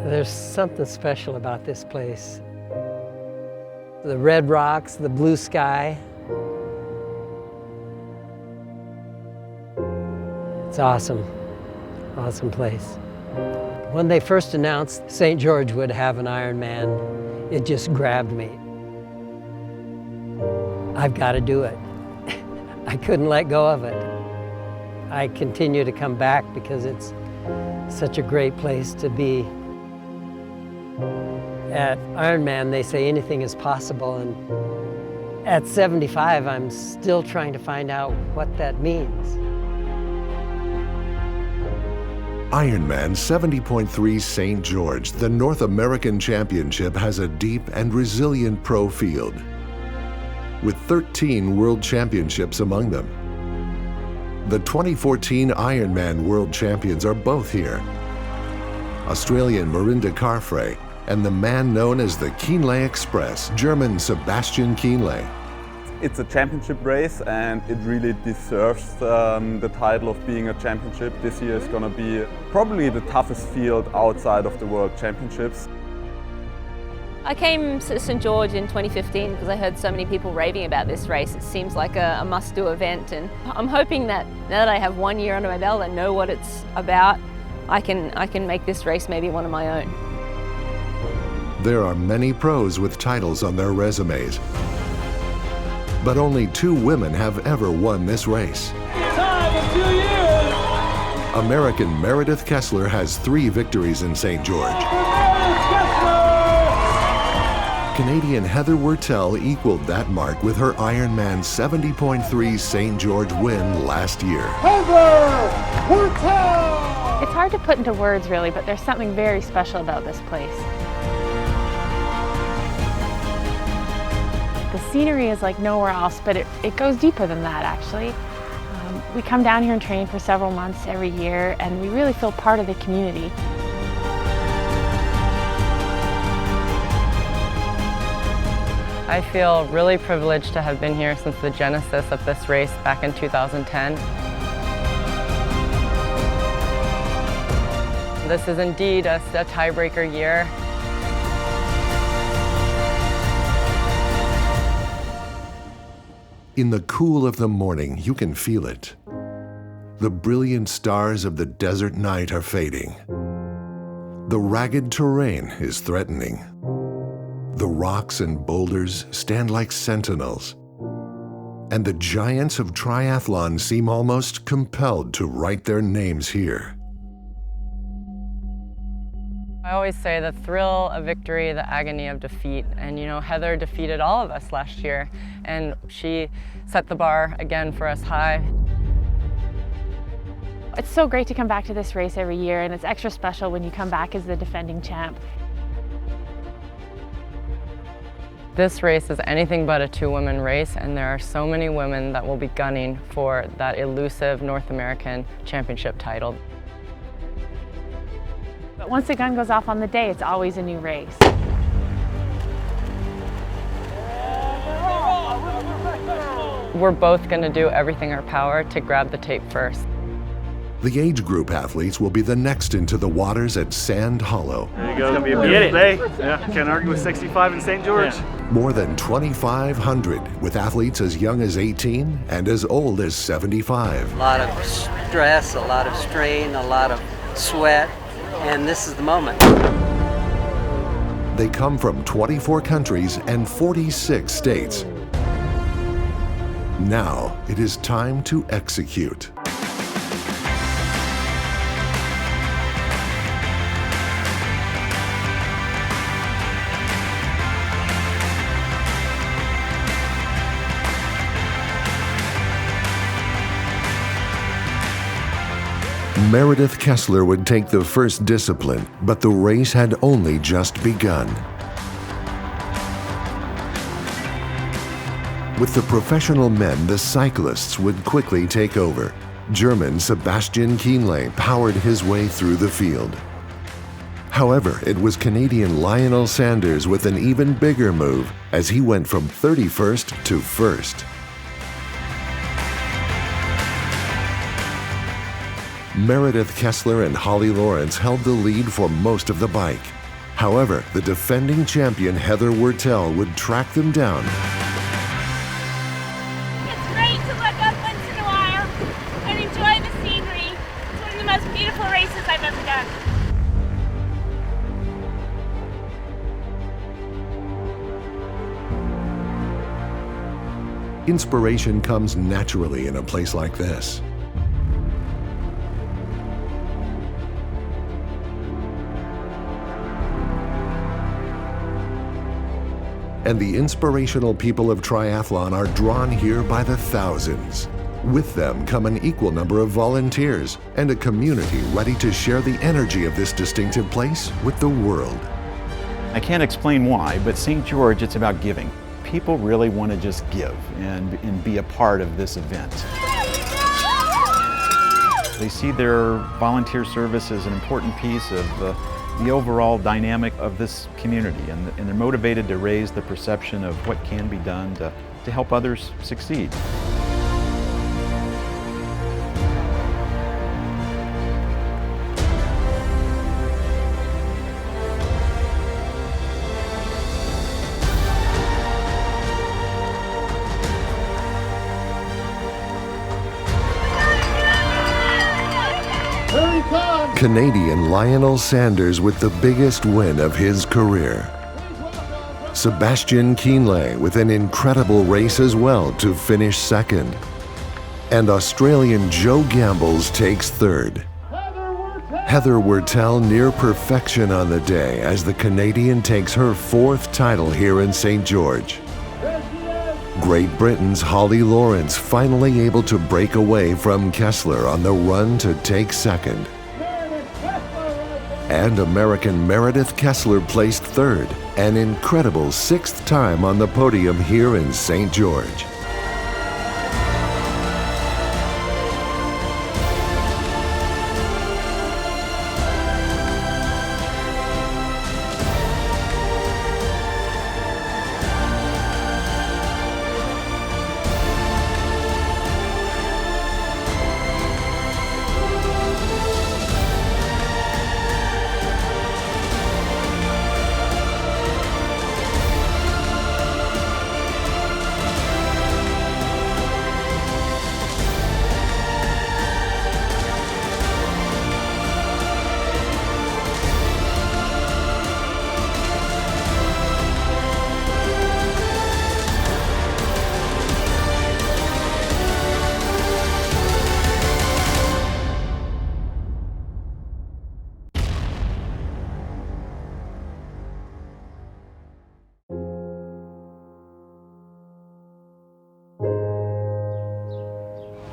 There's something special about this place. The red rocks, the blue sky. It's awesome, awesome place. When they first announced St. George would have an Ironman, it just grabbed me. I've got to do it. I couldn't let go of it. I continue to come back because it's such a great place to be. At Ironman, they say anything is possible, and at 75, I'm still trying to find out what that means. IRONMAN 70.3 St. George, the North American Championship, has a deep and resilient pro field, with 13 World Championships among them. The 2014 Ironman World Champions are both here. Australian Mirinda Carfrae and the man known as the Kienle Express, German Sebastian Kienle. It's a championship race and it really deserves the title of being a championship. This year is going to be probably the toughest field outside of the World Championships. I came to St. George in 2015 because I heard so many people raving about this race. It seems like a must-do event, and I'm hoping that now that I have 1 year under my belt and know what it's about, I can make this race maybe one of my own. There are many pros with titles on their resumes, but only 2 women have ever won this race. Time of 2 years! American Meredith Kessler has 3 victories in St. George. Canadian Heather Wurtele equaled that mark with her Ironman 70.3 St. George win last year. Heather Wurtele! It's hard to put into words really, but there's something very special about this place. The scenery is like nowhere else, but it goes deeper than that actually. We come down here and train for several months every year, and we really feel part of the community. I feel really privileged to have been here since the genesis of this race back in 2010. This is indeed a tiebreaker year. In the cool of the morning, you can feel it. The brilliant stars of the desert night are fading. The ragged terrain is threatening. The rocks and boulders stand like sentinels. And the giants of triathlon seem almost compelled to write their names here. I always say the thrill of victory, the agony of defeat. And you know, Heather defeated all of us last year, and she set the bar again for us high. It's so great to come back to this race every year, and it's extra special when you come back as the defending champ. This race is anything but a 2-woman race, and there are so many women that will be gunning for that elusive North American Championship title. But once the gun goes off on the day, it's always a new race. We're both going to do everything in our power to grab the tape first. The age group athletes will be the next into the waters at Sand Hollow. There you go. It's going to be a beautiful day. Yeah. Can't argue with 65 in St. George. Yeah. More than 2,500, with athletes as young as 18 and as old as 75. A lot of stress, a lot of strain, a lot of sweat, and this is the moment. They come from 24 countries and 46 states. Now it is time to execute. Meredith Kessler would take the first discipline, but the race had only just begun. With the professional men, the cyclists would quickly take over. German Sebastian Kienle powered his way through the field. However, it was Canadian Lionel Sanders with an even bigger move as he went from 31st to 1st. Meredith Kessler and Holly Lawrence held the lead for most of the bike. However, the defending champion Heather Wurtele would track them down. It's great to look up once in a while and enjoy the scenery. It's one of the most beautiful races I've ever done. Inspiration comes naturally in a place like this. And the inspirational people of triathlon are drawn here by the thousands. With them come an equal number of volunteers and a community ready to share the energy of this distinctive place with the world. I can't explain why, but St. George, it's about giving. People really want to just give and be a part of this event. They see their volunteer service as an important piece of the overall dynamic of this community, and they're motivated to raise the perception of what can be done to help others succeed. Canadian Lionel Sanders with the biggest win of his career. Sebastian Kienle with an incredible race as well to finish second. And Australian Joe Gambles takes third. Heather Wurtele near perfection on the day as the Canadian takes her fourth title here in St. George. Great Britain's Holly Lawrence finally able to break away from Kessler on the run to take second. And American Meredith Kessler placed third, an incredible sixth time on the podium here in St. George.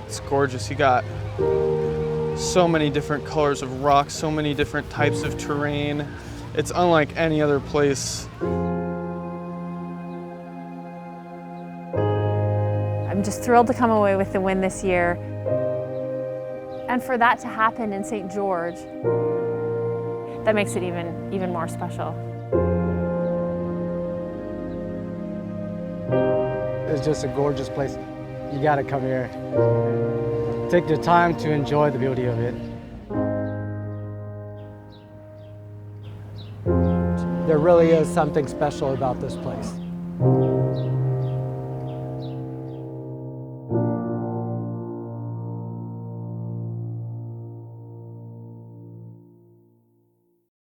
It's gorgeous. You got so many different colors of rocks, so many different types of terrain. It's unlike any other place. I'm just thrilled to come away with the win this year. And for that to happen in St. George, that makes it even more special. It's just a gorgeous place. You gotta come here. Take the time to enjoy the beauty of it. There really is something special about this place.